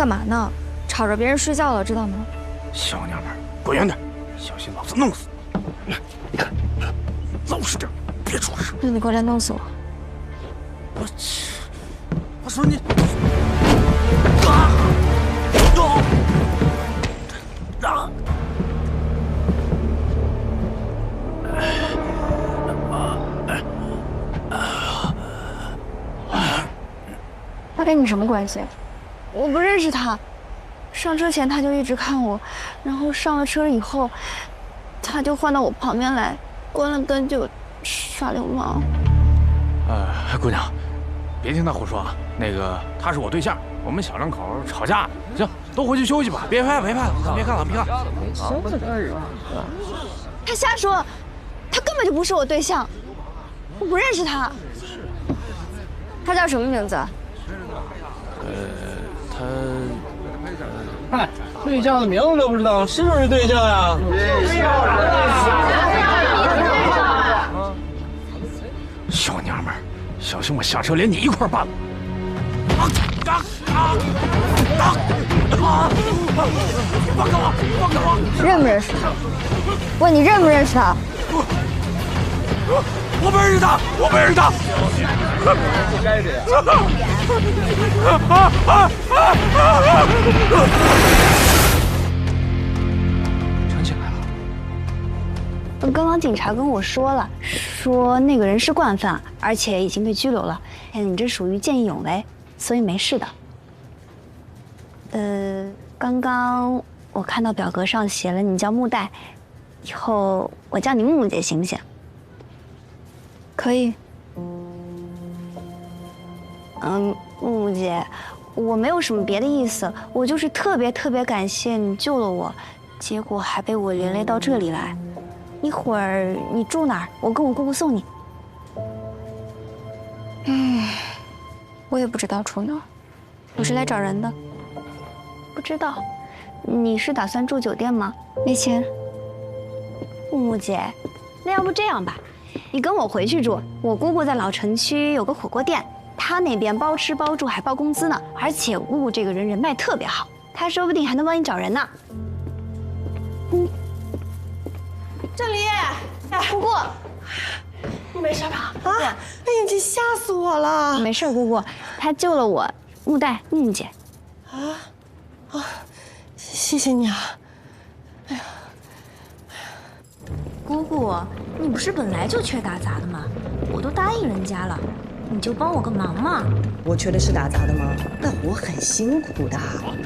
干嘛呢？吵着别人睡觉了，知道吗？小娘们儿，滚远点，小心老子弄死你！你看，老实点，别出事。那你过来弄死我！我说你，他跟你什么关系？我不认识他。上车前他就一直看我，然后上了车以后，他就换到我旁边来，关了灯就耍流氓。姑娘，别听他胡说啊。那个，他是我对象，我们小两口吵架，行，都回去休息吧，别拍了，别看了。他瞎说，他根本就不是我对象，我不认识他。他叫什么名字？嗨，对象的名字都不知道，是不是对象呀？小娘们儿，小心我下车连你一块办了！放开我！认不认识他？问你认不认识他？我不认识他，我不认识他。该的呀。全起来了。刚刚警察跟我说了，说那个人是惯犯，而且已经被拘留了。哎，你这属于见义勇为，所以没事的。刚刚我看到表格上写了你叫木代，以后我叫你木木姐行不行？可以。木木姐，我没有什么别的意思，我就是特别感谢你救了我，结果还被我连累到这里来。一会儿你住哪儿？我跟我姑姑送你。我也不知道住哪儿，我是来找人的。不知道，你是打算住酒店吗？没钱。木木姐，那要不这样吧，你跟我回去住。我姑姑在老城区有个火锅店，她那边包吃包住还包工资呢，而且我姑姑这个人脉特别好，她说不定还能帮你找人呢。郑离，姑姑，你没事吧？啊！哎呀，你吓死我了！没事，姑姑，她救了我，木代木木姐。谢谢你啊！哎呀，姑姑，你不是本来就缺打杂的吗？我都答应人家了，你就帮我个忙嘛。我缺的是打杂的吗？那活很辛苦的。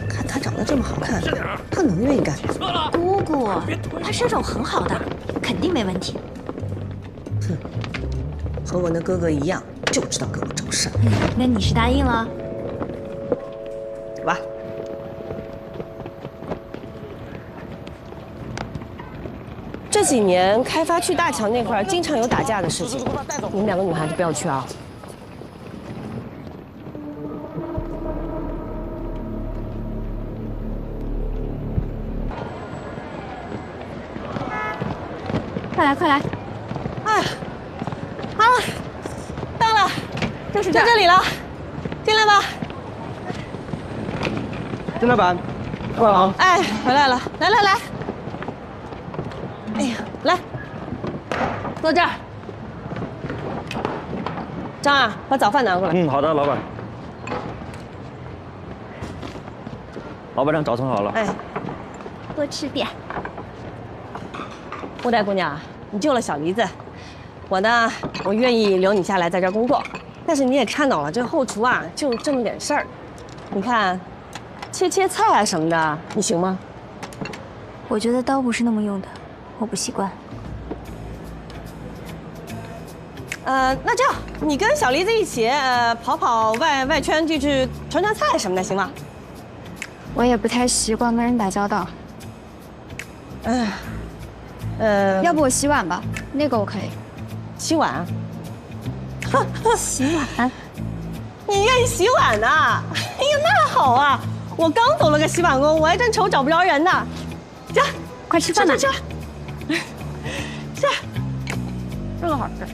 看他长得这么好看，他能愿意干？姑姑，他身手很好的，肯定没问题。哼，和我那哥哥一样，就知道给我找事儿。那你是答应了？走吧。这几年开发区大桥那块经常有打架的事情，你们两个女孩子不要去啊。快来！哎，好了，到了，就是在这里了，进来吧。金老板，过来啊！哎，回来了，来。哎呀，来，坐这儿。张二，把早饭拿过来。好的，老板。老板娘早盛好了。哎，多吃点。木代姑娘，你救了小梨子，我呢，我愿意留你下来在这儿工作。但是你也看到了，这后厨啊，就这么点事儿。你看，切菜啊什么的，你行吗？我觉得刀不是那么用的，我不习惯。那这样，你跟小梨子一起跑外圈，去传菜什么的，行吗？我也不太习惯跟人打交道。要不我洗碗吧，那个我可以。洗碗？洗碗？你愿意洗碗呐？哎呀，那好啊！我刚走了个洗碗工，我还真愁找不着人呢。行，快吃饭吧。吃。这个好吃。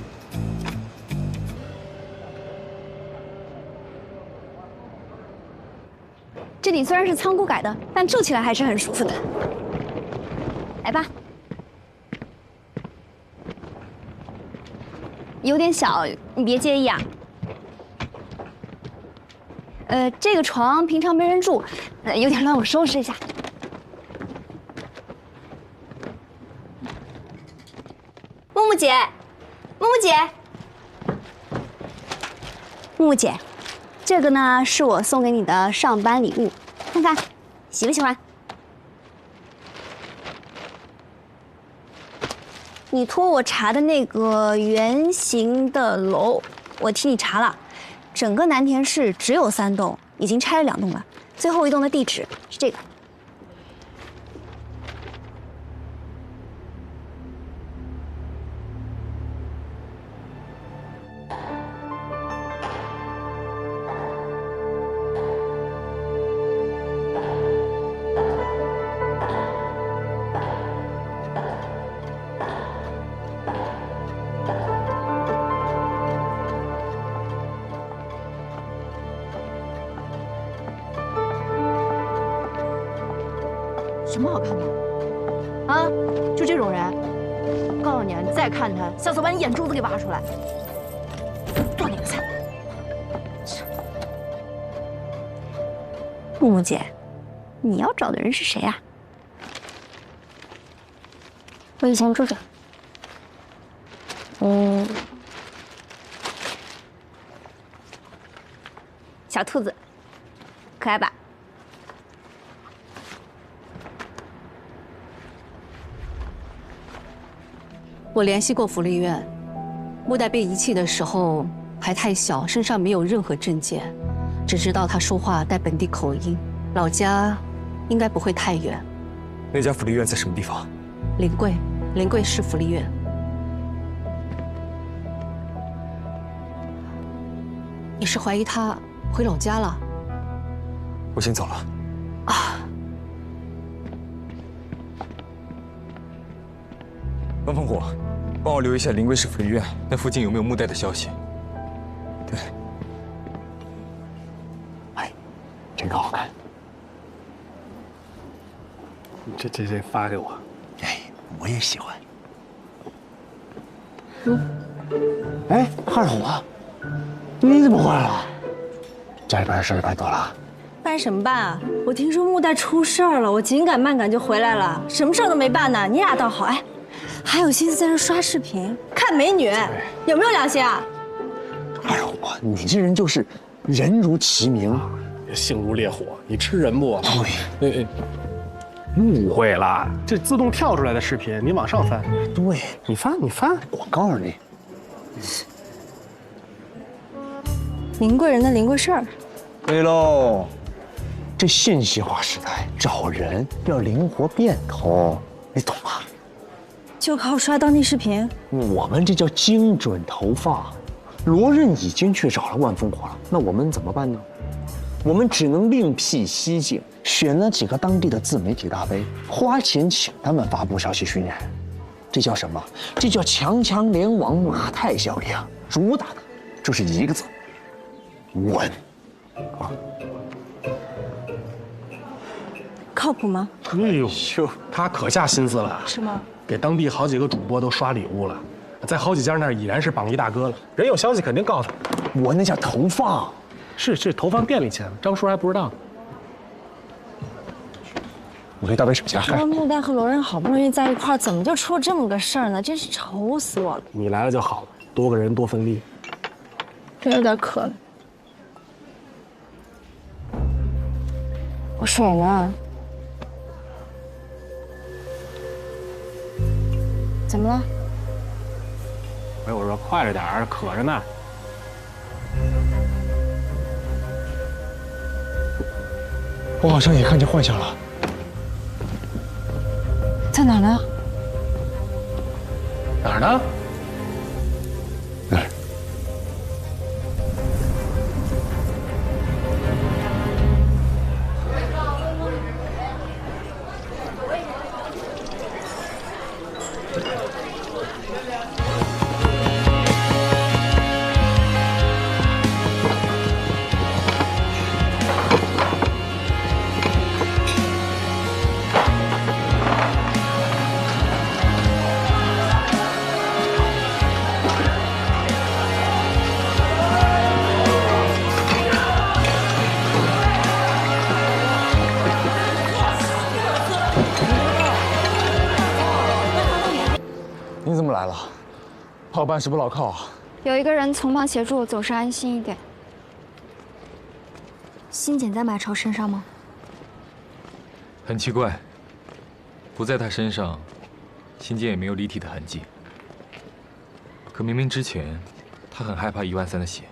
这里虽然是仓库改的，但住起来还是很舒服的。来吧，有点小，你别介意啊。这个床平常没人住，有点乱，我收拾一下。木木姐，木木姐，木木姐，这个呢是我送给你的上班礼物，看看喜不喜欢？你托我查的那个圆形的楼，我替你查了。整个南田市只有3栋，已经拆了2栋了，最后1栋的地址是这个。什么好看的？啊，就这种人，告诉你啊，你再看他，下次把你眼珠子给挖出来。多那个菜。木木姐，你要找的人是谁呀？我以前住着。小兔子，可爱吧？我联系过福利院，木代被遗弃的时候还太小，身上没有任何证件，只知道他说话带本地口音，老家应该不会太远。那家福利院在什么地方？临桂市福利院。你是怀疑他回老家了？我先走了。啊，王凤虎，帮我留一下临桂市福利院那附近有没有木代的消息。对。哎，这个好看。这发给我。哎，我也喜欢。哎，二虎啊，你怎么回来了？家里边事儿办多了？办什么办啊？我听说木代出事儿了，我紧赶慢赶就回来了，什么事儿都没办呢。你俩倒好，哎，还有心思在这刷视频看美女，有没有良心啊？二虎，你这人就是人如其名，性如烈火，你吃人不？对。误会了，这自动跳出来的视频，你往上翻。对，你翻。我告诉你，临桂人的临桂事儿。对喽，这信息化时代找人要灵活变通，你懂吗？就靠刷当地视频？我们这叫精准投放。罗任已经去找了万烽火了，那我们怎么办呢？我们只能另辟蹊径，选了几个当地的自媒体大 V， 花钱请他们发布消息渲染。这叫什么？这叫强强联网，马太效应。主打的就是一个字：稳。啊，靠谱吗？哎呦，他可下心思了，是吗？给当地好几个主播都刷礼物了，在好几家那儿已然是榜一大哥了。人有消息肯定告诉他。我那叫投放。是投放店里钱了，张叔还不知道。我给大卫手下。这木代和罗任好不容易在一块儿，怎么就出了这么个事儿呢？真是愁死我了。你来了就好了，多个人多分利。真有点渴了。我水呢？怎么了？哎，我说快着点儿，渴着呢。我好像也看见幻象了。在哪儿呢？哪儿呢？那儿。好办事不牢靠啊。有一个人从旁协助，总是安心一点。心剪在马超身上吗？很奇怪，不在他身上，心间也没有离体的痕迹。可明明之前，他很害怕13000的血，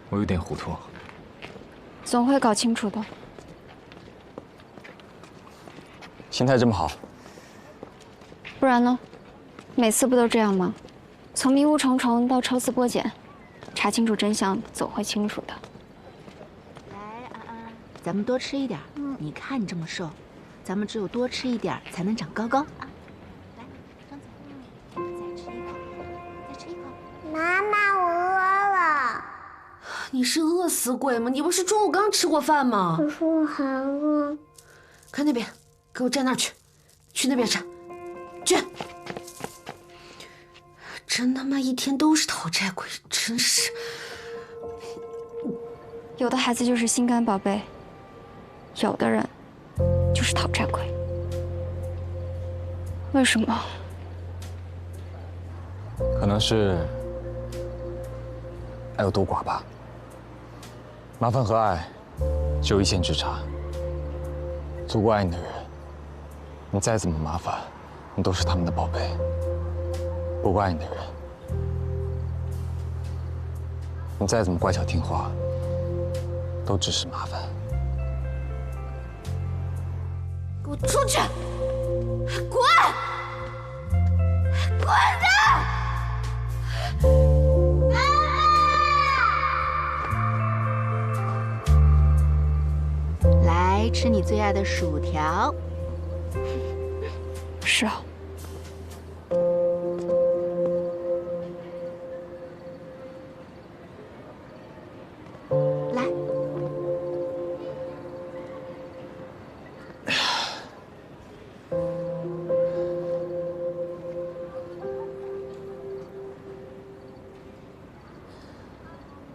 我有点糊涂。总会搞清楚的。心态这么好，不然呢？每次不都这样吗？从迷雾重重到抽丝剥茧，查清楚真相，总会清楚的。来，安安，咱们多吃一点。你看你这么瘦，咱们只有多吃一点才能长高高啊！来，张嘴，再吃一口，再吃一口。妈妈，我饿了。你是饿死鬼吗？你不是中午刚吃过饭吗？可是我还饿。看那边，给我站那儿去，去那边站，去。真他妈一天都是讨债鬼，真是。有的孩子就是心肝宝贝，有的人就是讨债鬼。为什么？可能是爱有多寡吧。麻烦和爱只有一线之差。足够爱你的人，你再怎么麻烦，你都是他们的宝贝。不够爱你的人，你再怎么乖巧听话，都只是麻烦。给我出去！滚！滚的！来吃你最爱的薯条。是啊。来。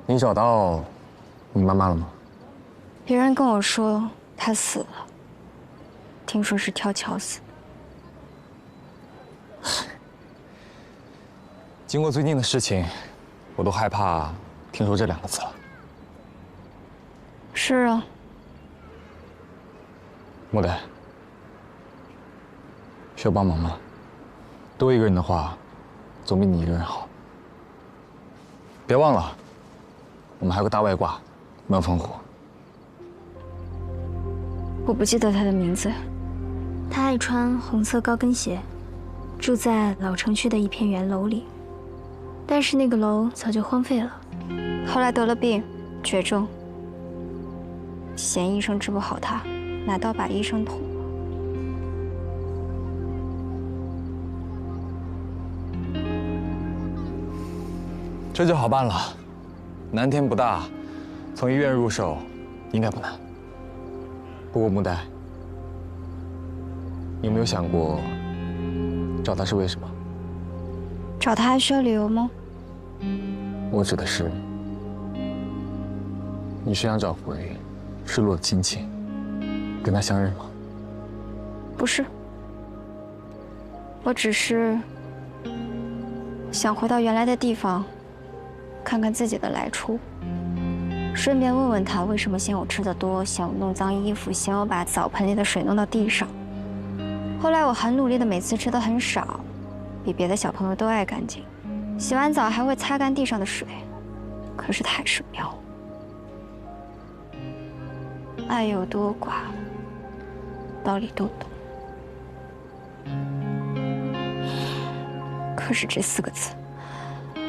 你找到你妈妈了吗？别人跟我说她死了，听说是跳桥死的。经过最近的事情，我都害怕听说这2个字了。是啊。莫代，需要帮忙吗？多一个人的话，总比你一个人好。别忘了，我们还有个大外挂，焖烽火。我不记得他的名字。他爱穿红色高跟鞋，住在老城区的一片圆楼里，但是那个楼早就荒废了。后来得了病，绝症，嫌医生治不好他，拿刀把医生捅了。这就好办了，难天不大，从医院入手应该不难。不过木代，你有没有想过找他是为什么？找他还需要理由吗？我指的是，你是想找回失落的亲情，跟他相认吗？不是，我只是想回到原来的地方，看看自己的来处，顺便问问他为什么嫌我吃的多，嫌我弄脏衣服，嫌我把澡盆里的水弄到地上。后来我很努力的每次吃的很少，比别的小朋友都爱干净，洗完澡还会擦干地上的水，可是他还是不要。爱有多寡，道理都懂，可是这4个字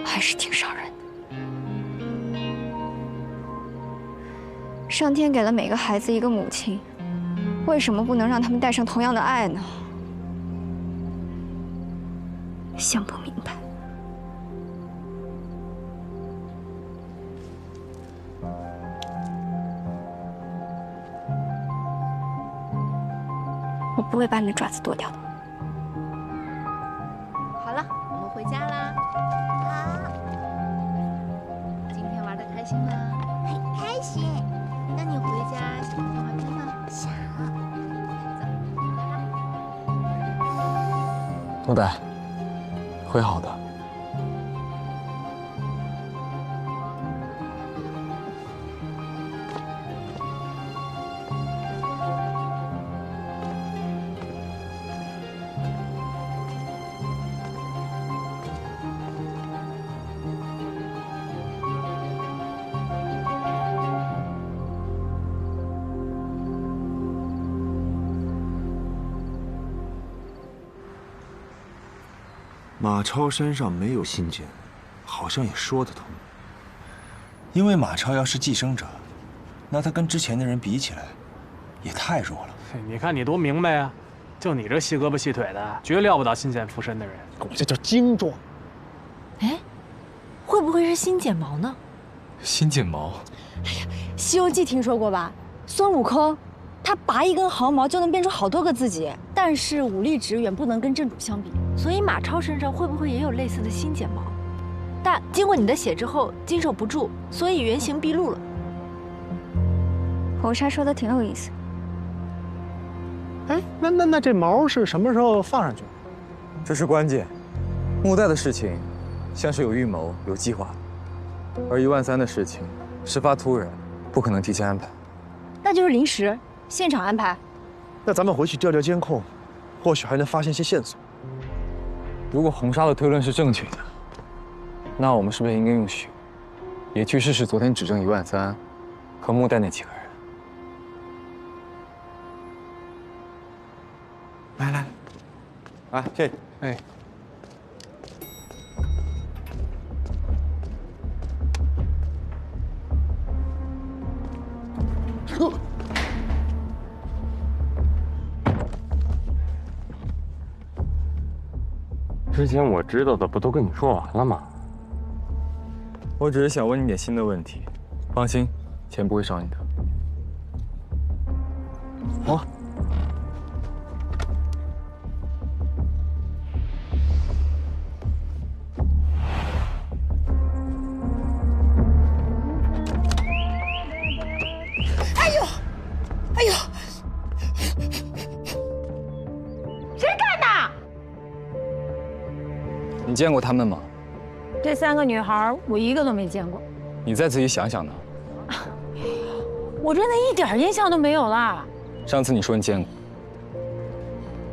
还是挺伤人的。上天给了每个孩子一个母亲，为什么不能让他们带上同样的爱呢？想不明白。我不会把你的爪子剁掉的。好了，我们回家啦。好，今天玩的开心吗？很开心。那你回家想看动画片吗？想。木代，会好的。马超身上没有心剑，好像也说得通。因为马超要是寄生者，那他跟之前的人比起来，也太弱了。你看你多明白啊！就你这细胳膊细腿的，绝撂不倒新剑附身的人。我这叫精壮。哎，会不会是新剪毛呢？新剪毛？哎呀，《西游记》听说过吧？孙悟空，他拔一根毫毛就能变出好多个自己，但是武力值远不能跟正主相比。所以马超身上会不会也有类似的新剪毛？但经过你的血之后，经受不住，所以原形毕露了。红纱说的挺有意思。哎，那这毛是什么时候放上去？这是关键。木代的事情，像是有预谋、有计划的，而13000的事情，事发突然，不可能提前安排。那就是临时现场安排。那咱们回去调调监控，或许还能发现些线索。如果红纱的推论是正确的，那我们是不是应该用血，也去试试昨天指证13000和木代那几个人？来，这，哎，之前我知道的不都跟你说完了吗？我只是想问你点新的问题。放心，钱不会少你的。好。哎呦！谁干的？你见过他们吗？这3个女孩，我一个都没见过。你再仔细想想呢。我真的一点印象都没有了。上次你说你见过。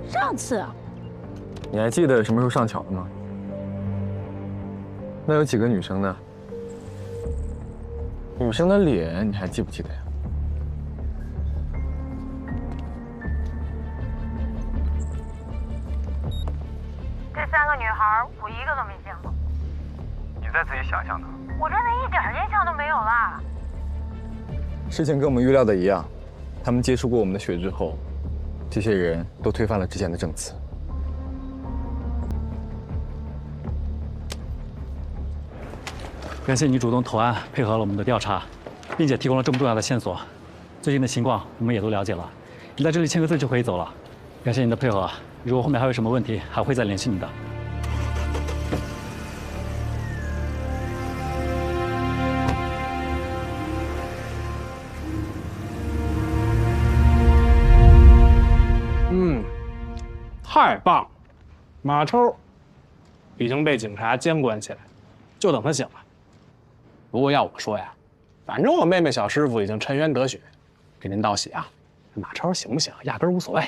上次啊？你还记得什么时候上桥的吗？那有几个女生呢？女生的脸你还记不记得呀？这3个女孩，我一个都没见过。你再仔细想想呢。我真的一点印象都没有了。事情跟我们预料的一样，他们接触过我们的血之后，这些人都推翻了之前的证词。感谢你主动投案，配合了我们的调查，并且提供了这么重要的线索。最近的情况我们也都了解了，你在这里签个字就可以走了。感谢你的配合，如果后面还有什么问题，还会再联系你的。太棒了！马超已经被警察监管起来，就等他醒了。不过要我说呀，反正我妹妹小师傅已经沉冤得雪，给您道喜啊。马超醒不醒，压根儿无所谓。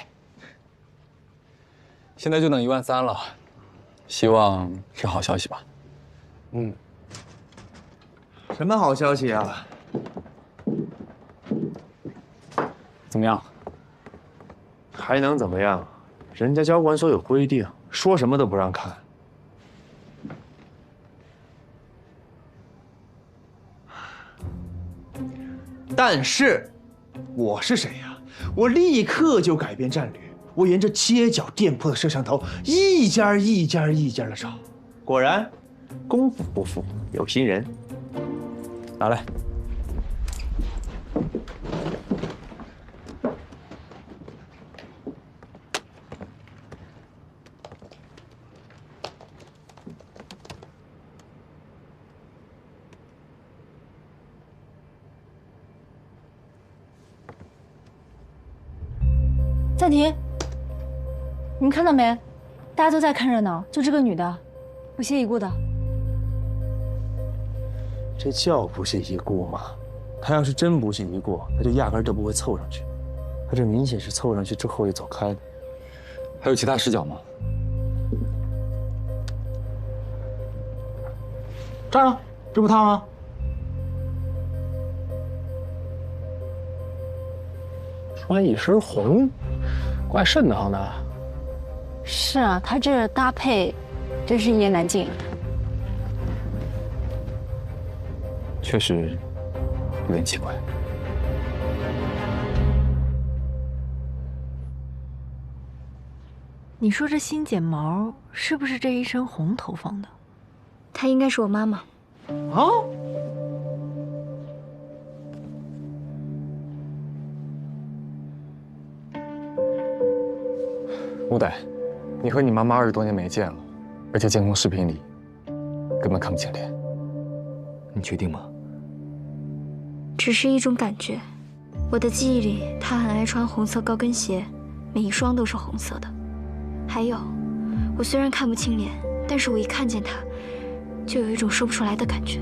现在就等13000了，希望是好消息吧。什么好消息啊？怎么样？还能怎么样？人家交管所有规定，说什么都不让看。但是，我是谁呀？我立刻就改变战略，我沿着街角店铺的摄像头，一家一家的找。果然，功夫不负有心人。拿来。暂停！你们看到没？大家都在看热闹，就这个女的，不屑一顾的。这叫不屑一顾吗？他要是真不屑一顾，他就压根儿就不会凑上去。他这明显是凑上去之后又走开的。还有其他视角吗？这儿呢，这不他吗？穿一身红，怪瘆得慌的。是啊，他这搭配真是一言难尽。确实有点奇怪。你说这新剪毛是不是这一身红头放的？她应该是我妈妈。啊？乌代，你和你妈妈20多年没见了，而且监控视频里根本看不清脸。你确定吗？只是一种感觉。我的记忆里，她很爱穿红色高跟鞋，每一双都是红色的。还有，我虽然看不清脸，但是我一看见她，就有一种说不出来的感觉。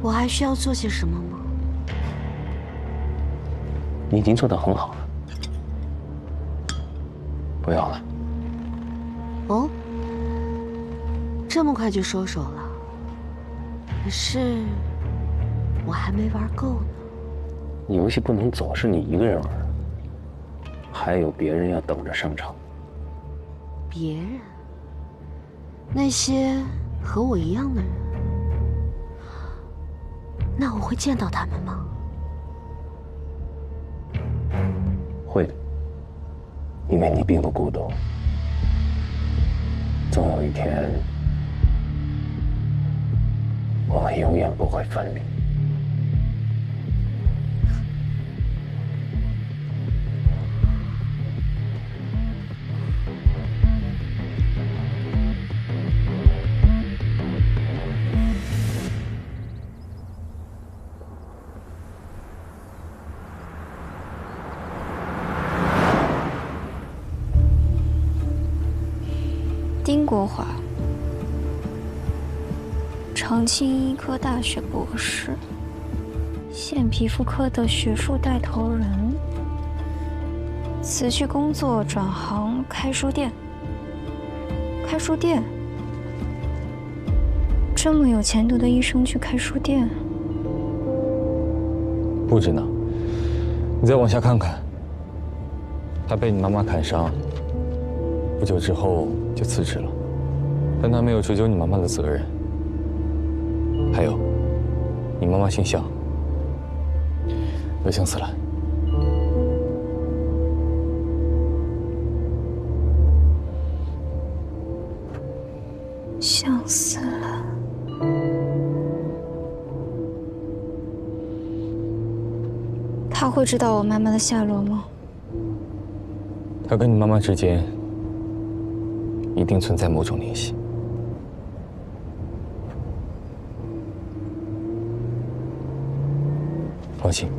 我还需要做些什么吗？你已经做得很好了，不要了。哦，这么快就收手了？可是我还没玩够呢。游戏不能总是你一个人玩，还有别人要等着上场。别人？那些和我一样的人？那我会见到他们吗？会的，因为你并不孤独。总有一天，我们永远不会分离。丁国华，长青医科大学博士，现皮肤科的学术带头人，辞去工作转行开书店。开书店？这么有前途的医生去开书店？不知呢，你再往下看看，他被你妈妈砍伤，不久之后就辞职了，但他没有追究你妈妈的责任。还有，你妈妈姓向，恶性死了。向死了。他会知道我妈妈的下落吗？他跟你妈妈之间一定存在某种联系。放心。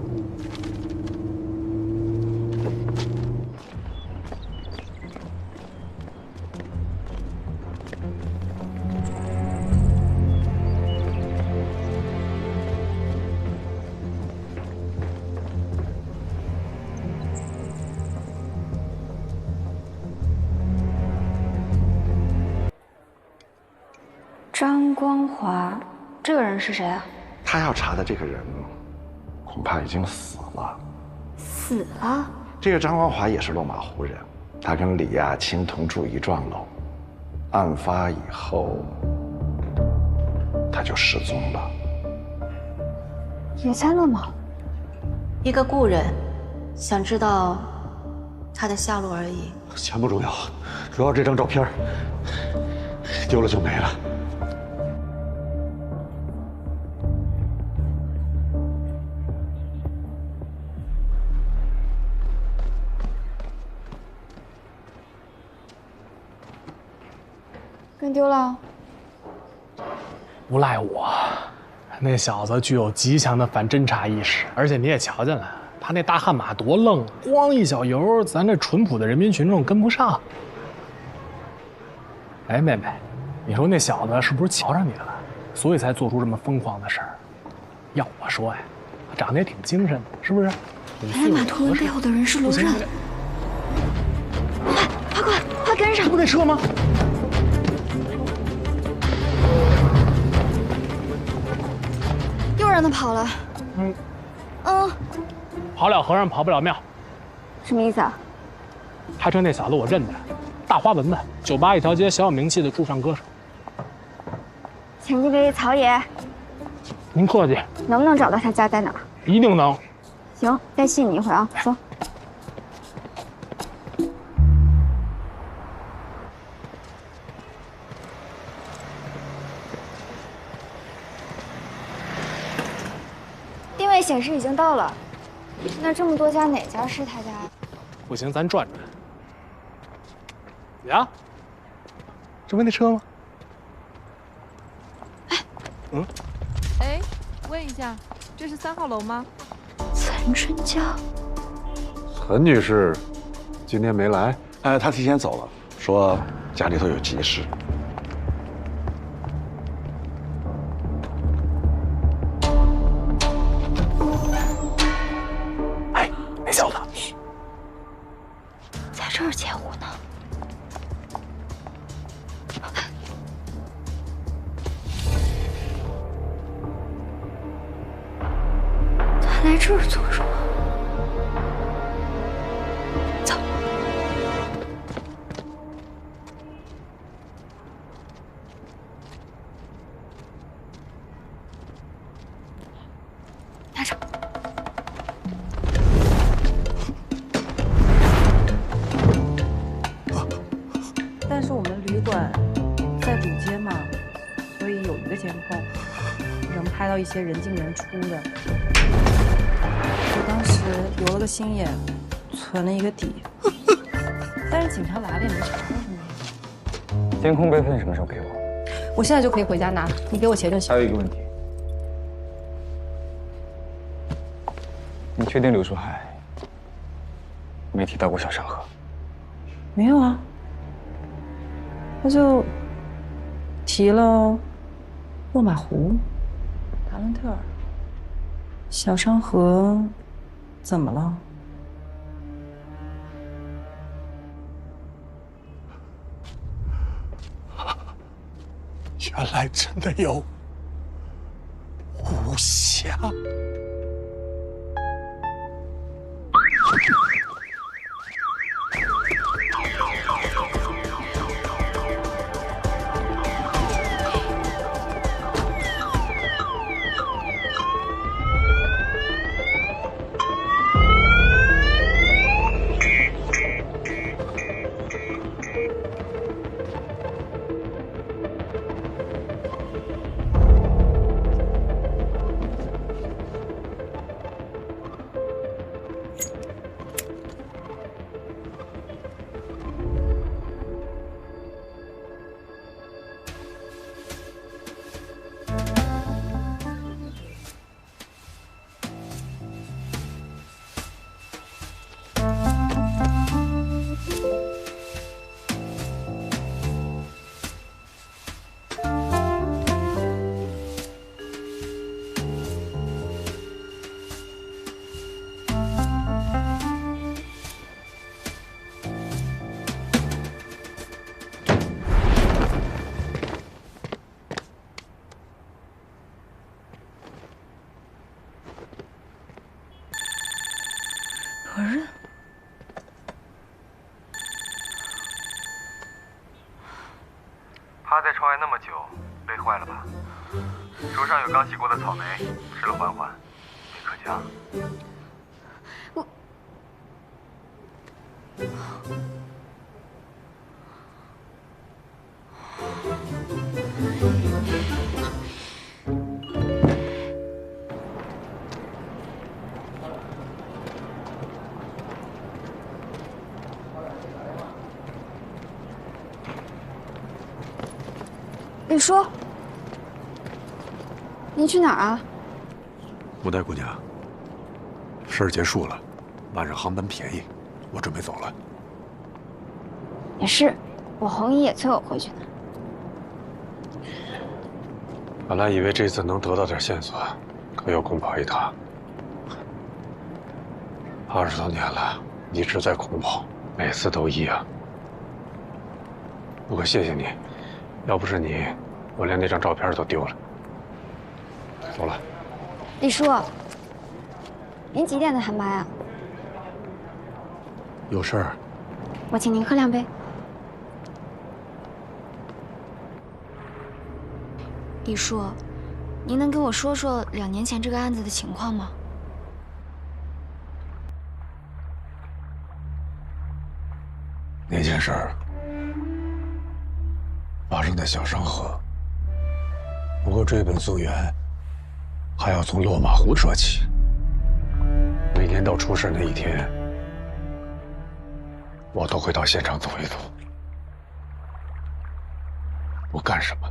张光华，这个人是谁啊？他要查的这个人，恐怕已经死了。死了？这个张光华也是落马湖人，他跟李亚青同住一幢楼，案发以后他就失踪了。也在落马湖？一个故人，想知道他的下落而已。钱不重要，主要这张照片丢了就没了。跟丢了？不赖我，那小子具有极强的反侦查意识，而且你也瞧见了，他那大悍马多愣，光一小油，咱这淳朴的人民群众跟不上。哎，妹妹，你说那小子是不是瞧上你了，所以才做出这么疯狂的事儿？要我说呀，他长得也挺精神的，是不是？原来马图文背后的人是卢任。快跟上！不给撤吗？又让他跑了。跑了和尚跑不了庙。什么意思啊？开车那小子我认得，大花蚊子，酒吧一条街小有名气的驻唱歌手。前几位曹爷，您客气。能不能找到他家在哪儿？一定能。行，再信你一回啊。说。定位显示已经到了。那这么多家，哪家是他家呀？不行，咱转转。呀，这不那车吗？哎，问一下，这是3号楼吗？岑春娇，岑女士今天没来？她提前走了，说家里头有急事。哎，那小子，在这儿截胡呢。他来这儿做什么？走。拿着。但是我们旅馆在主街嘛，所以有一个监控，能拍到一些人进人出的。我当时留了个心眼，存了一个底，但是警察来了也没查到什么。监控备份什么时候给我？我现在就可以回家拿，你给我钱就行。还有一个问题，你确定柳树海没提到过小山河？没有啊，他就提了落马湖、达伦特尔、小山河，怎么了？原来真的有无暇。何人？趴在窗外那么久，累坏了吧？手上有刚洗过的草莓，吃了缓缓，没可加。李叔，您去哪儿啊？穆代姑娘，事儿结束了，晚上航班便宜，我准备走了。也是，我红姨也催我回去呢。本来以为这次能得到点线索，可又空跑一趟。20多年了，一直在空跑，每次都一样。不过谢谢你，要不是你，我连那张照片都丢了。走了。李叔，您几点的航班啊？有事儿。我请您喝2杯。李叔，您能给我说说2年前这个案子的情况吗？那件事儿发生在小商河，不过追本溯源，还要从落马湖说起。每年到出事那一天，我都会到现场走一走。我干什么？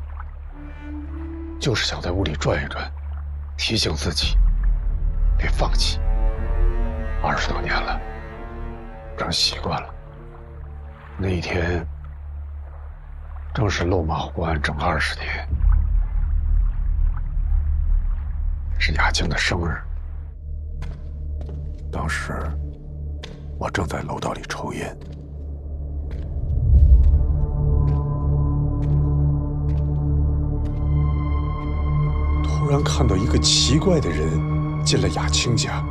就是想在屋里转一转，提醒自己别放弃。20多年了，成习惯了。那一天正是漏马湖案整20年，是雅静的生日。当时我正在楼道里抽烟，突然看到一个奇怪的人进了雅清家。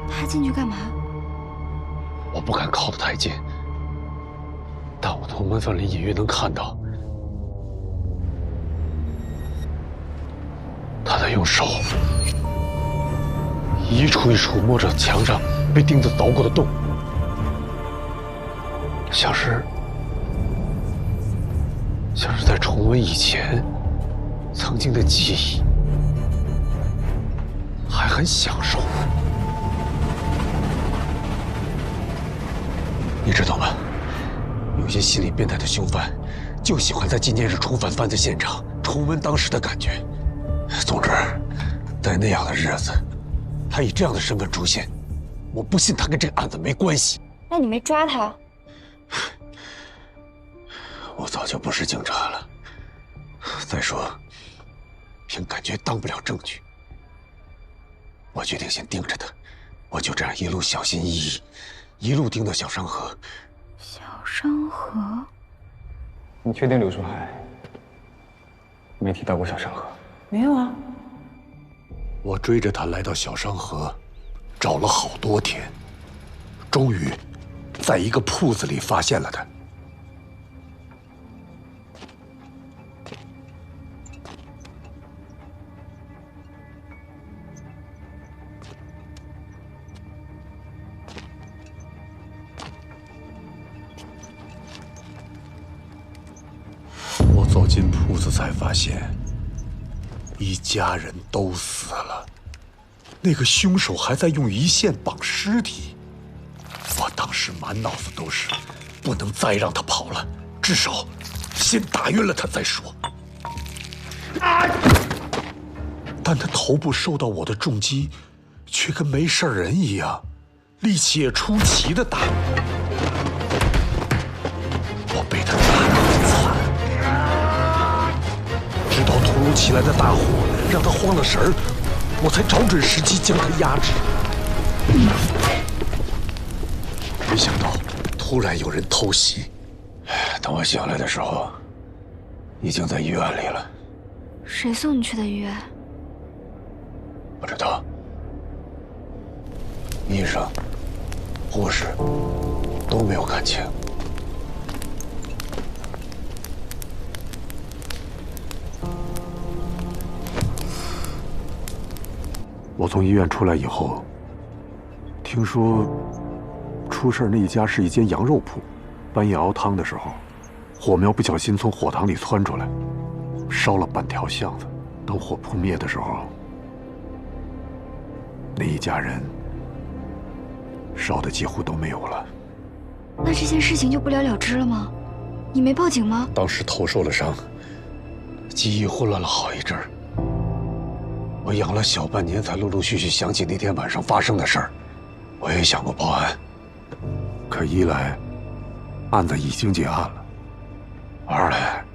他进去干嘛？我不敢靠得太近，但我从门缝里隐约能看到，他在用手一处一处摸着墙上被钉子凿过的洞，像是在重温以前曾经的记忆，还很享受。你知道吗？有些心理变态的凶犯，就喜欢在纪念日重返犯罪现场，重温当时的感觉。总之，在那样的日子，他以这样的身份出现，我不信他跟这个案子没关系。那你没抓他？我早就不是警察了。再说，凭感觉当不了证据。我决定先盯着他，我就这样一路小心翼翼。一路盯到小商河。小商河？你确定柳树海没提到过小商河？没有啊。我追着他来到小商河，找了好多天，终于在一个铺子里发现了他。走进铺子才发现，一家人都死了，那个凶手还在用鱼线绑尸体。我当时满脑子都是，不能再让他跑了，至少先打晕了他再说。但他头部受到我的重击，却跟没事人一样，力气也出奇的大。我被他打得很惨。直到突如其来的大火让他慌了神儿，我才找准时机将他压制。没想到突然有人偷袭，等我醒来的时候，已经在医院里了。谁送你去的医院？不知道。医生、护士都没有看清。我从医院出来以后，听说出事那一家是一间羊肉铺，半夜熬汤的时候，火苗不小心从火塘里窜出来，烧了半条巷子。等火扑灭的时候，那一家人烧的几乎都没有了。那这件事情就不了了之了吗？你没报警吗？当时头受了伤，记忆混乱了好一阵儿。我养了小半年，才陆陆续续想起那天晚上发生的事儿。我也想过报案，可一来，案子已经结案了；二来，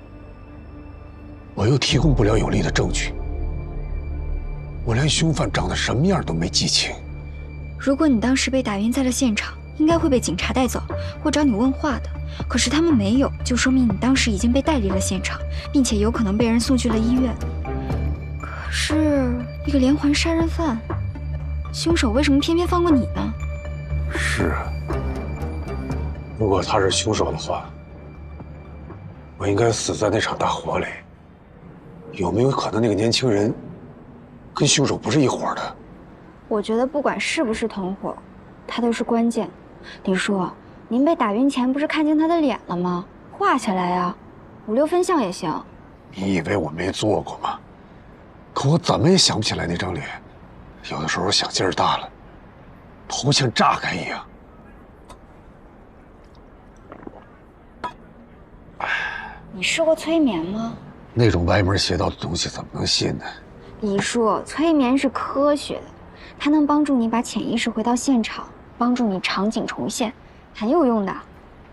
我又提供不了有力的证据。我连凶犯长得什么样都没记清。如果你当时被打晕在了现场，应该会被警察带走或找你问话的。可是他们没有，就说明你当时已经被带离了现场，并且有可能被人送去了医院。可是一个连环杀人犯，凶手为什么偏偏放过你呢？是啊，如果他是凶手的话，我应该死在那场大火里。有没有可能那个年轻人跟凶手不是一伙的？我觉得不管是不是同伙，他都是关键。李叔，您被打晕前不是看见他的脸了吗？画下来呀，5、6分像也行。你以为我没做过吗？可我怎么也想不起来那张脸。有的时候想劲儿大了，头像炸开一样。你试过催眠吗？那种歪门邪道的东西怎么能信呢？李叔，催眠是科学的，它能帮助你把潜意识回到现场，帮助你场景重现，很有用的。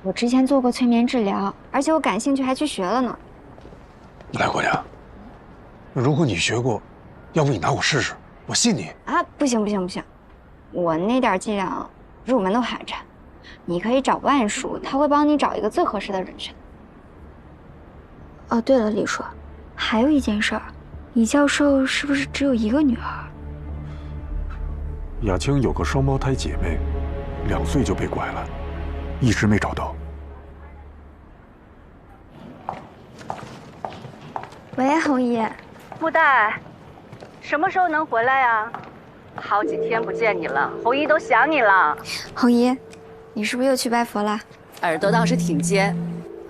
我之前做过催眠治疗，而且我感兴趣还去学了呢。来，姑娘，如果你学过，要不你拿我试试，我信你。啊，不行不行不行，我那点伎俩入门都寒碜。你可以找万叔，他会帮你找一个最合适的人选。哦，对了，李叔，还有一件事儿，李教授是不是只有一个女儿？雅青有个双胞胎姐妹，2岁就被拐了，一直没找到。喂，红姨。木代，什么时候能回来呀？好几天不见你了，红姨都想你了。红姨，你是不是又去拜佛了？耳朵倒是挺尖。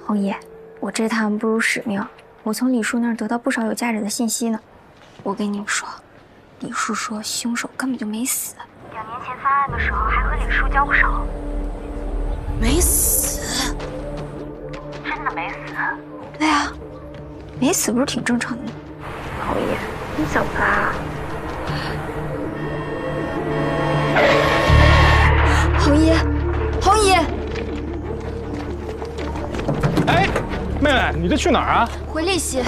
红姨，我这趟不辱使命，我从李叔那儿得到不少有价值的信息呢。我跟你们说，李叔说凶手根本就没死，2年前犯案的时候还和李叔交过手。没死？真的没死？对啊，没死不是挺正常的吗？红姨，你怎么啦？红姨，红姨！哎，妹妹，你这去哪儿啊？回利息。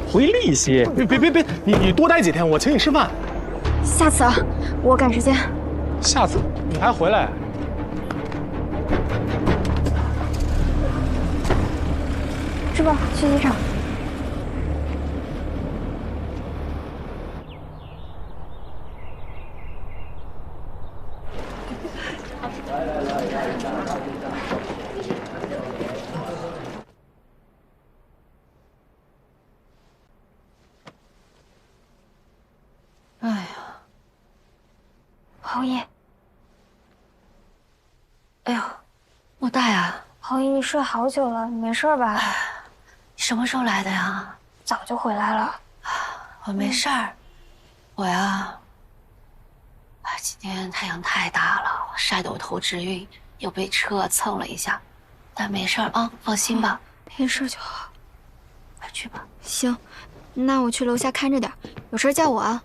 回利息？别，你多待几天，我请你吃饭。下次啊，我赶时间。下次你还回来？师傅，去机场。哎呀，红姨，哎呦，莫大呀！红姨，你睡好久了，你没事吧？你什么时候来的呀？早就回来了。我没事儿，我呀，今天太阳太大了，晒得我头直晕，又被车蹭了一下，但没事儿啊，放心吧。没事就好，快去吧。行，那我去楼下看着点，有事叫我啊。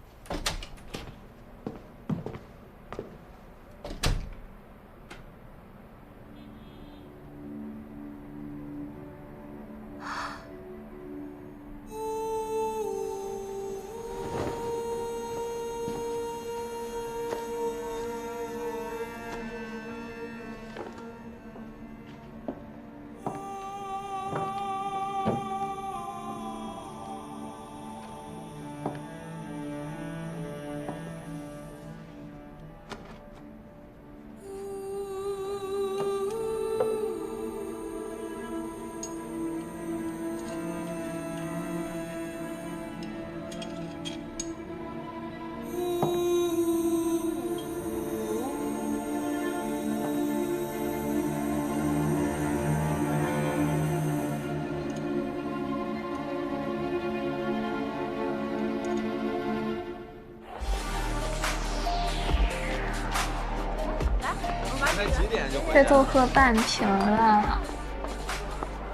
这都喝半瓶了。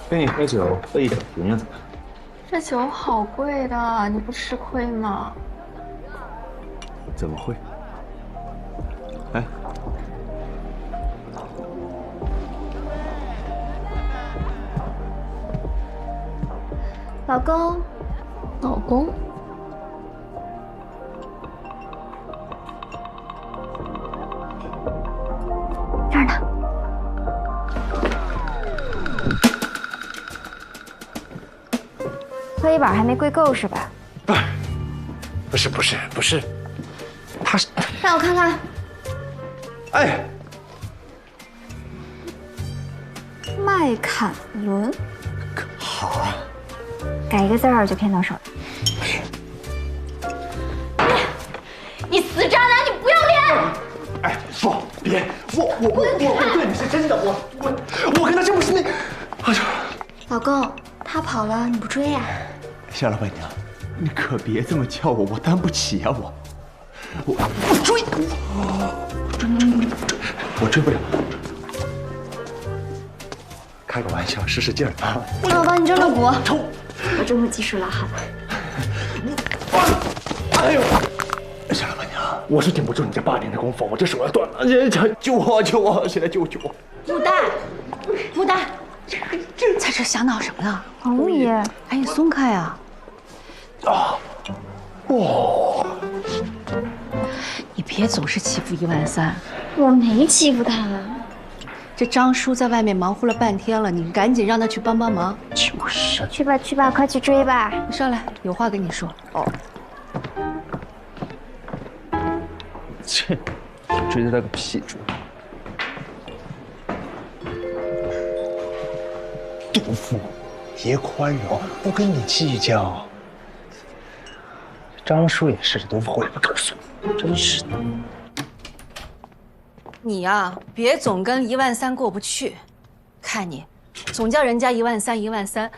跟你喝酒喝一整瓶怎么样？这酒好贵的，你不吃亏吗？怎么会？哎，老公，老公，这儿呢。搓衣板还没跪够是吧？不是，他是让我看看。哎，麦坎伦，好啊，改一个字儿就骗到手了。你死渣男，你不要脸！哎，别，我对你是真的，我跟他真不是那，哎呀，老公，他跑了你不追呀？夏老板娘，你可别这么叫我，我担不起啊，我追，我追不了。开个玩笑，使使劲儿啊！那我帮你蒸了骨，我蒸的技术老好了。哎呦，夏老板娘，我是顶不住你这8年的功夫，我这手要断了！救我！谁来救我？牡丹，在这想恼什么呢？红爷，赶紧松开啊！你别总是欺负13000，我没欺负他。这张叔在外面忙活了半天了，你赶紧让他去帮忙。就是。去吧，快去追吧！你上来，有话跟你说。哦。切，追得他个屁追！毒妇，别宽容，不跟你计较。张叔也是，毒妇我也不告诉你，真是的。你呀，别总跟13000过不去。看你，总叫人家13000，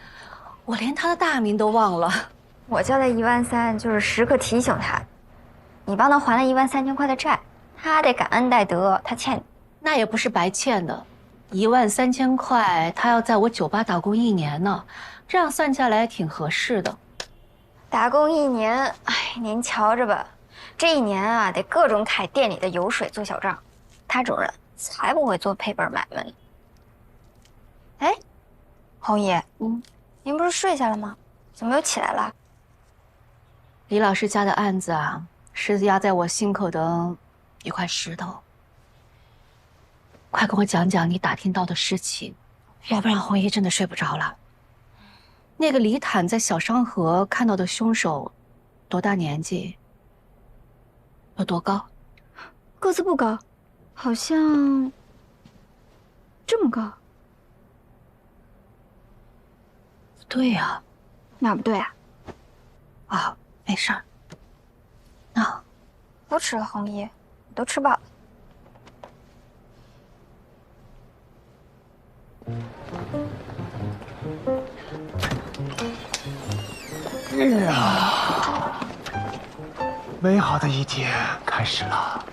我连他的大名都忘了。我叫他13000，就是时刻提醒他，你帮他还了13000块的债，他得感恩戴德，他欠你。那也不是白欠的，13000块，他要在我酒吧打工1年呢，这样算下来挺合适的。打工1年，哎，您瞧着吧，这1年啊，得各种揩店里的油水做小账。他这种人才不会做赔本买卖呢。哎，红姨，您不是睡下了吗？怎么又起来了？李老师家的案子啊，是压在我心口的一块石头。快跟我讲讲你打听到的事情，要不然红姨真的睡不着了。那个李坦在小商河看到的凶手，多大年纪？有多高？个子不高，好像这么高。不对呀，哪不对啊？啊，没事儿。那不吃了，红姨，我都吃饱了。美好的一天开始了。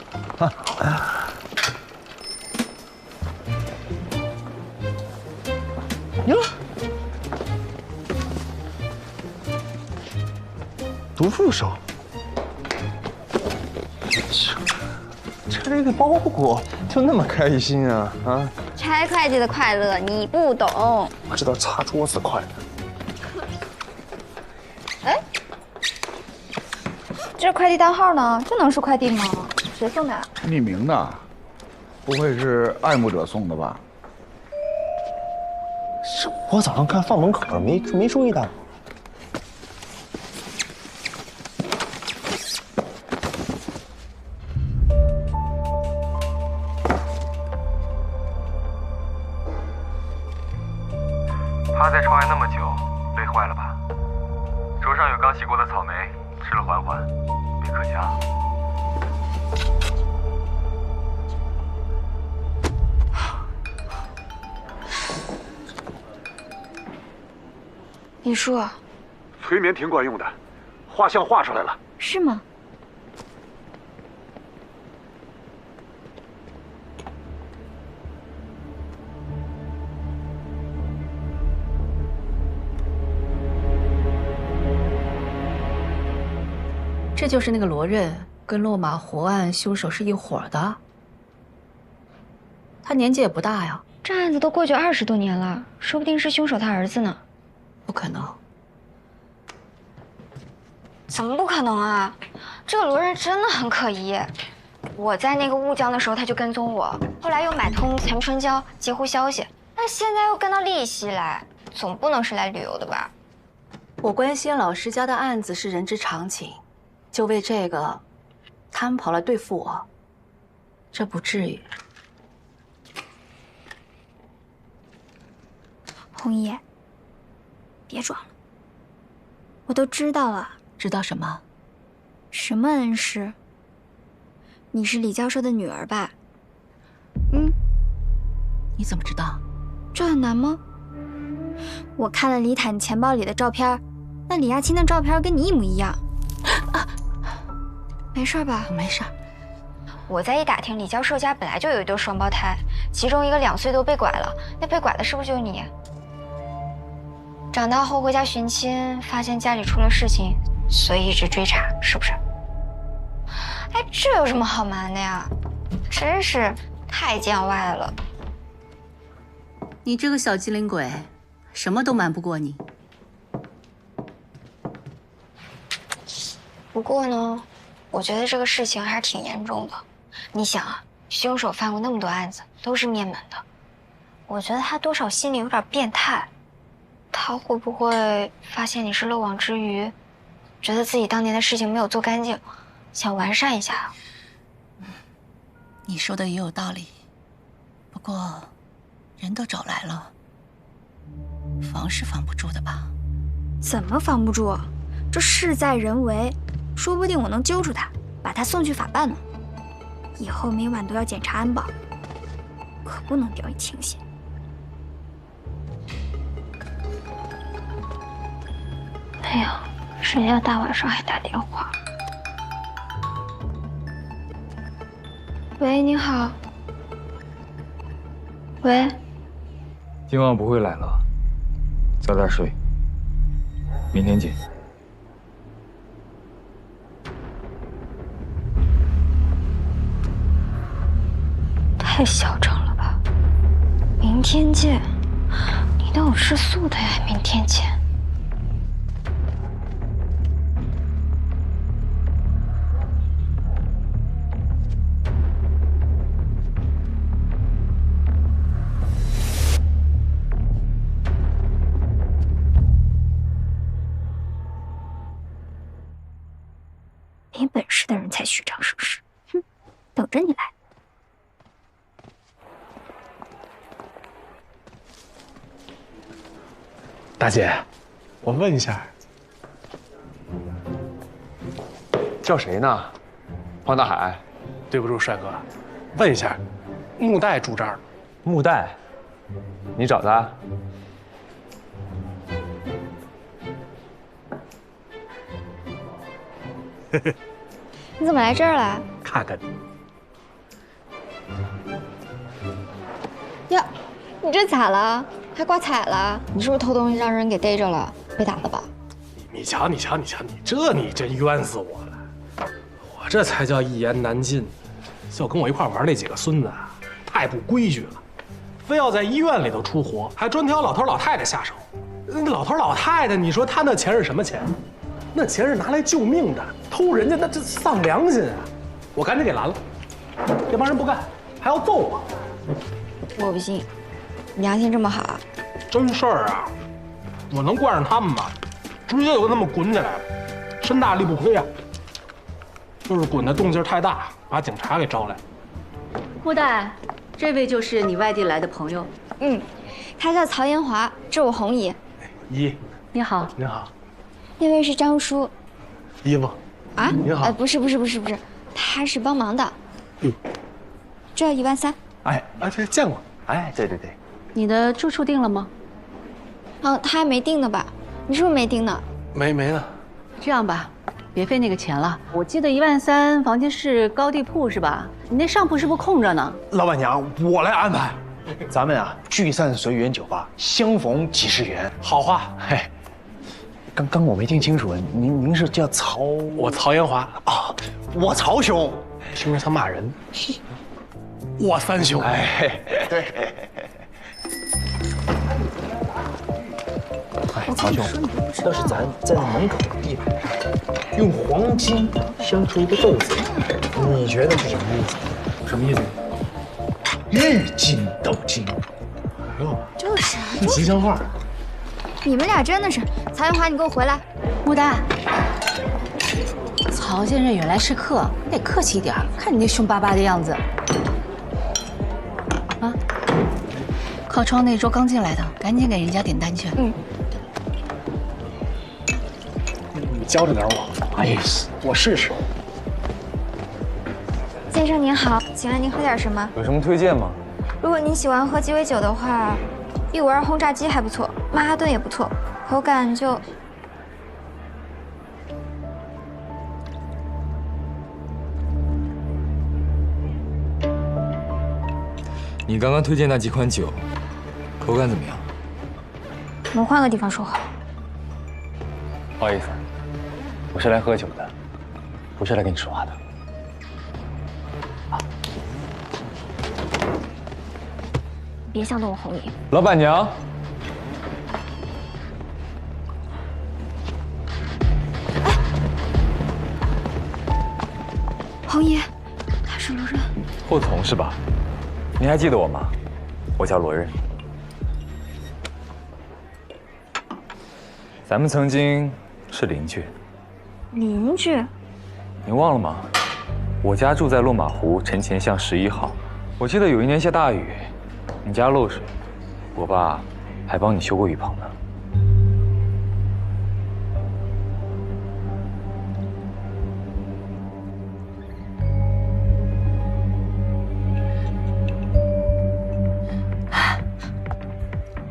哟，毒妇手，这个包裹就那么开心啊啊！拆会计的快乐你不懂，我知道擦桌子快乐。哎，这快递单号呢？这能是快递吗？谁送的啊？匿名的，不会是爱慕者送的吧？是我早上看放门口了，没注意到。趴在窗外那么久，累坏了吧？手上有刚洗过的草莓，吃了缓缓，别可惜啊。李叔，催眠挺管用的，画像画出来了。是吗？这就是那个罗刃跟落马湖案凶手是一伙的。他年纪也不大呀，这案子都过去20多年了，说不定是凶手他儿子呢。不可能。怎么不可能啊？这个罗仁真的很可疑。我在那个乌江的时候，他就跟踪我，后来又买通陈春娇截胡消息，那现在又跟到丽西来，总不能是来旅游的吧？我关心老师家的案子是人之常情，就为这个，他们跑来对付我，这不至于。红姨，别装了，我都知道了。知道什么？什么恩师？你是李教授的女儿吧？你怎么知道？这很难吗？我看了李坦钱包里的照片，那李亚青的照片跟你一模一样。没事吧？没事。我再一打听，李教授家本来就有一对双胞胎，其中一个2岁多被拐了，那被拐的是不是就是你？长大后回家寻亲，发现家里出了事情，所以一直追查，是不是？哎，这有什么好瞒的呀？真是太见外了。你这个小机灵鬼，什么都瞒不过你。不过呢，我觉得这个事情还是挺严重的。你想啊，凶手犯过那么多案子，都是灭门的。我觉得他多少心里有点变态。他会不会发现你是漏网之鱼，觉得自己当年的事情没有做干净，想完善一下？你说的也有道理，不过人都找来了，防是防不住的吧？怎么防不住？这事在人为，说不定我能揪住他，把他送去法办呢。以后每晚都要检查安保，可不能掉以轻心。哎呀，谁呀？大晚上还打电话？喂，你好。喂。今晚不会来了，早点睡，明天见。太嚣张了吧！明天见，你都有吃素的呀？明天见。没本事的人才虚张声势，哼，等着你来。大姐，我问一下，叫谁呢？黄大海。对不住，帅哥，问一下，木代住这儿吗？木代，你找他？你怎么来这儿了？看看你。呀，你这咋了？还挂彩了？你是不是偷东西让人给逮着了？被打了吧？你瞧，你真冤死我了！我这才叫一言难尽。就跟我一块玩那几个孙子啊，太不规矩了，非要在医院里头出活，还专挑老头老太太下手。那老头老太太，你说他那钱是什么钱？那钱是拿来救命的，偷人家那这丧良心啊！我赶紧给拦了，这帮人不干，还要揍我。我不信，你良心这么好啊？真事儿啊，我能惯上他们吗？直接就跟他们滚起来了，身大力不亏啊。就是滚的动静太大，把警察给招来。木代，这位就是你外地来的朋友。他叫曹延华，这我红姨。姨，你好。您好。那位是张叔。姨夫。啊？您好。不是，他是帮忙的。这要13000。这见过。对。你的住处定了吗？他还没定呢吧？你是不是没定呢？没呢。这样吧，别费那个钱了。我记得13000房间是高地铺是吧？你那上铺是不是空着呢？老板娘，我来安排。咱们啊，聚散随缘酒吧，相逢即是缘。好话。嘿，刚我没听清楚，您是叫曹？我曹延华啊。我曹兄，听着他骂人。我三兄。哎，对。哎，曹兄，要是咱在那门口的地方用黄金镶出一个豆字，你觉得是什么意思？什么意思？日进斗金。哎呦，就是啊，这吉祥话。你们俩真的是，曹元华，你给我回来。穆丹，曹先生原来是客，你得客气一点。看你那凶巴巴的样子。啊，靠窗那桌刚进来的，赶紧给人家点单去。嗯。你教着点我。哎，我试试。先生您好，请问您喝点什么？有什么推荐吗？如果您喜欢喝鸡尾酒的话，152轰炸机还不错，曼哈顿也不错，口感就……你刚刚推荐那几款酒，口感怎么样？我们换个地方说话。不好意思，我是来喝酒的，不是来跟你说话的。别想动我红姨。老板娘。红姨，他是罗润。霍从是吧？你还记得我吗？我叫罗润。咱们曾经是邻居。邻居？你忘了吗？我家住在落马湖城前巷11号。我记得有一年下大雨，你家漏水，我爸还帮你修过雨棚呢。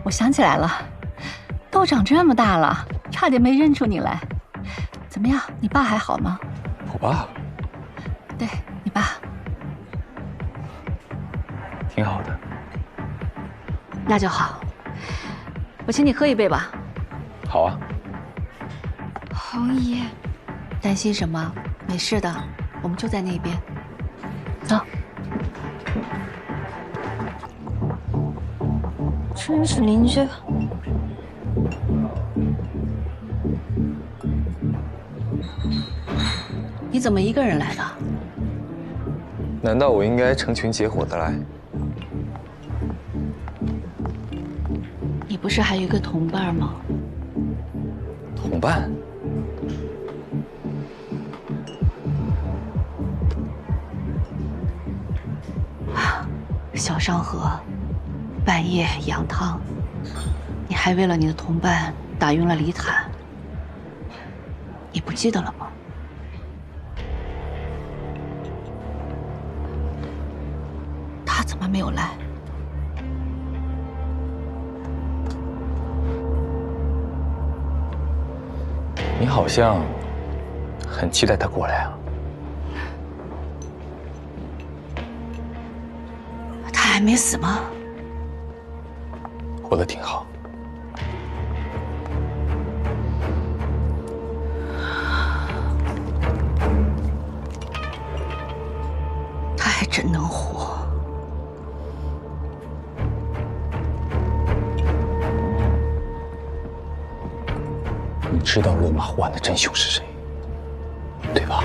我想起来了，都长这么大了，差点没认出你来。怎么样，你爸还好吗？我爸？对，你爸。挺好的。那就好，我请你喝一杯吧。好啊。红姨，担心什么？没事的，我们就在那边。走。真是邻居。你怎么一个人来的？难道我应该成群结伙的来？你不是还有一个同伴吗？同伴？小商河，半夜羊汤，你还为了你的同伴打晕了李坦，你不记得了吗？他怎么没有来？你好像很期待他过来啊。他还没死吗？活得挺好。他还真能活。你知道落马湖岸的真凶是谁，对吧？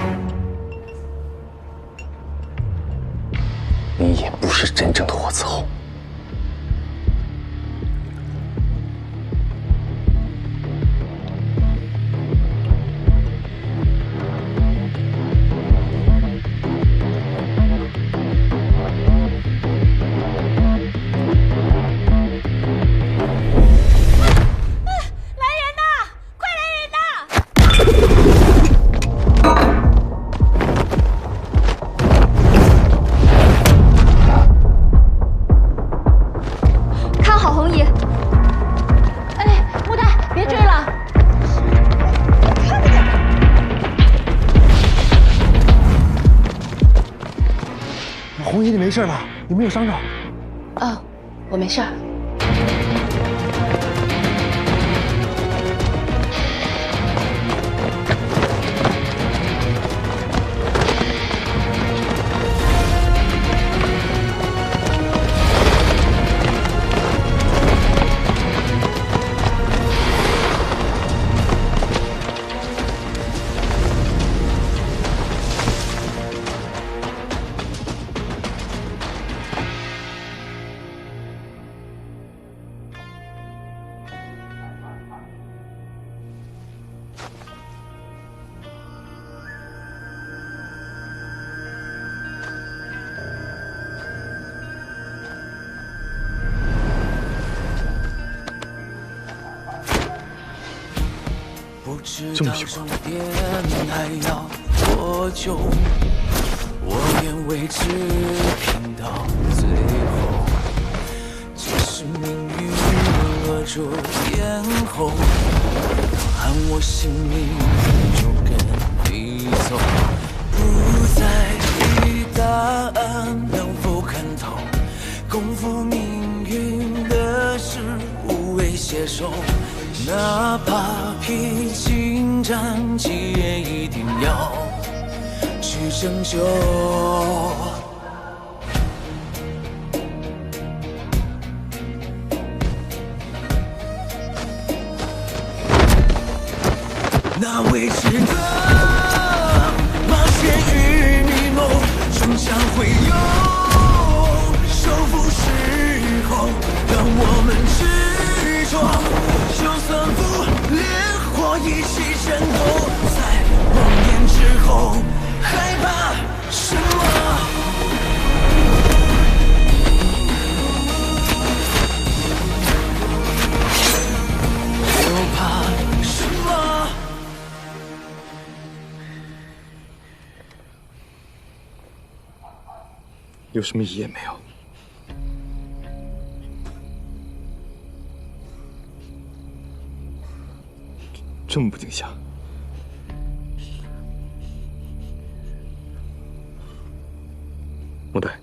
你也不是真正的霍子厚。红姨，你没事吧？有没有伤着？哦，我没事儿。这么喜欢。我愿为之拼到最后，即使命运扼住咽喉，喊我性命就跟你走，不在意答案能否看透，共赴命运的事无谓携手，哪怕披荆斩棘也一定要去拯救。那未知的冒险与迷梦，终将会有收复时候，让我们执着，就算不烈火一起战斗，在梦魇之后害怕什么？又怕什么？有什么意义也没有。这么不惊吓？莫代，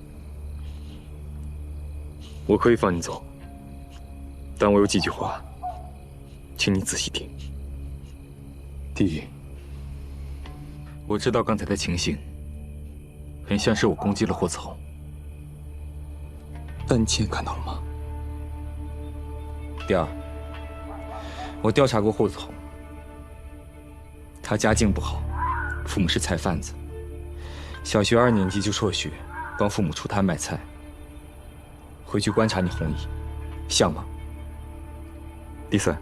我可以放你走，但我有几句话，请你仔细听。第一，我知道刚才的情形很像是我攻击了霍子红，但你亲眼看到了吗？第二，我调查过霍子红，他家境不好，父母是菜贩子，小学2年级就辍学，帮父母出摊卖菜。回去观察你红姨，像吗？第三，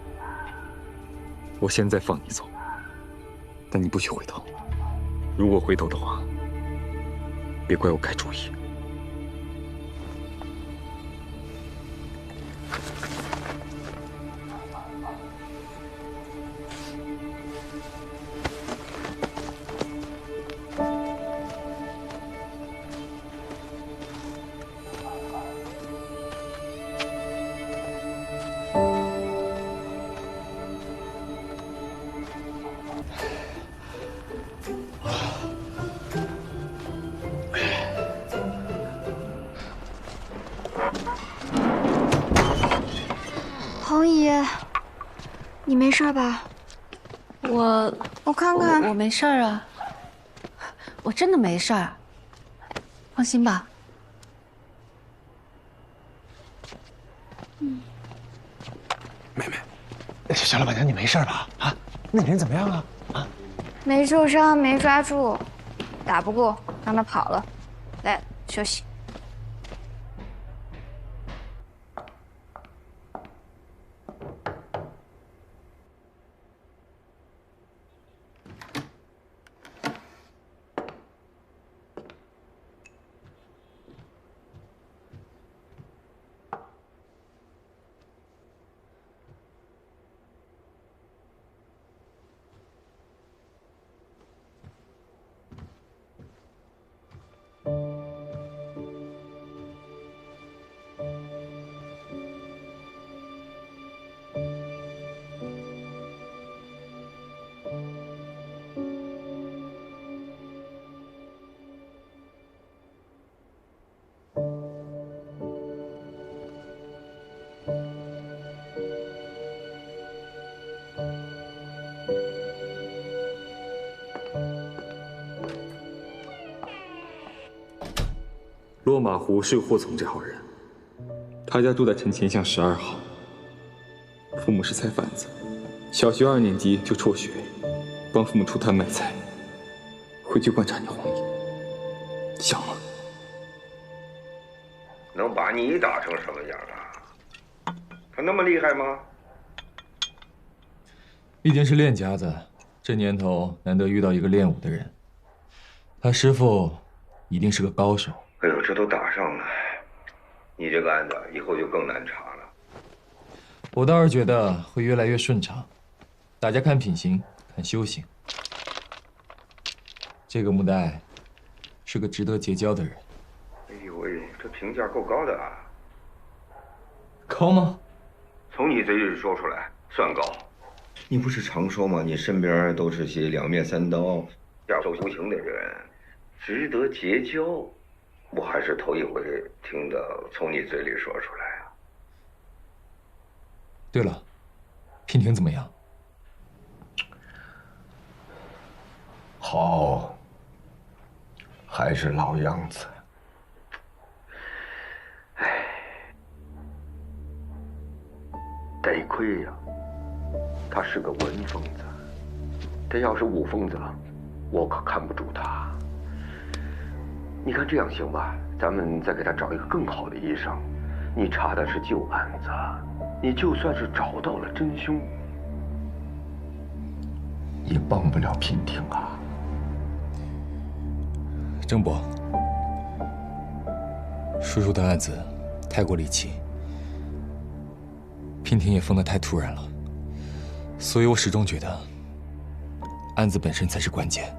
我现在放你走，但你不许回头。如果回头的话，别怪我改主意。红姨，你没事吧？我看看，我没事啊，我真的没事儿，放心吧。小老板娘，你没事吧？啊，那人怎么样啊？啊，没受伤，没抓住，打不过，让他跑了。来，休息。落马湖是霍从这号人，他家住在城前巷12号，父母是菜贩子，小学2年级就辍学，帮父母出摊卖菜。回去观察你红姨，像吗？能把你打成什么样啊？他那么厉害吗？毕竟是练家子，这年头难得遇到一个练武的人，他师傅一定是个高手。哎呦，这都打上了，你这个案子以后就更难查了。我倒是觉得会越来越顺畅，大家看品行，很修行。这个穆代是个值得结交的人。哎呦喂，这评价够高的啊！高吗？从你嘴里说出来算高。你不是常说吗？你身边都是些两面三刀、下手无情的人，值得结交。我还是头一回听到从你嘴里说出来啊。对了，娉婷怎么样？好，还是老样子。唉，得亏呀，他是个文疯子。他要是武疯子，我可看不住他。你看这样行吧？咱们再给他找一个更好的医生。你查的是旧案子，你就算是找到了真凶，也帮不了娉婷啊。郑伯，叔叔的案子太过离奇，娉婷也疯得太突然了，所以我始终觉得案子本身才是关键。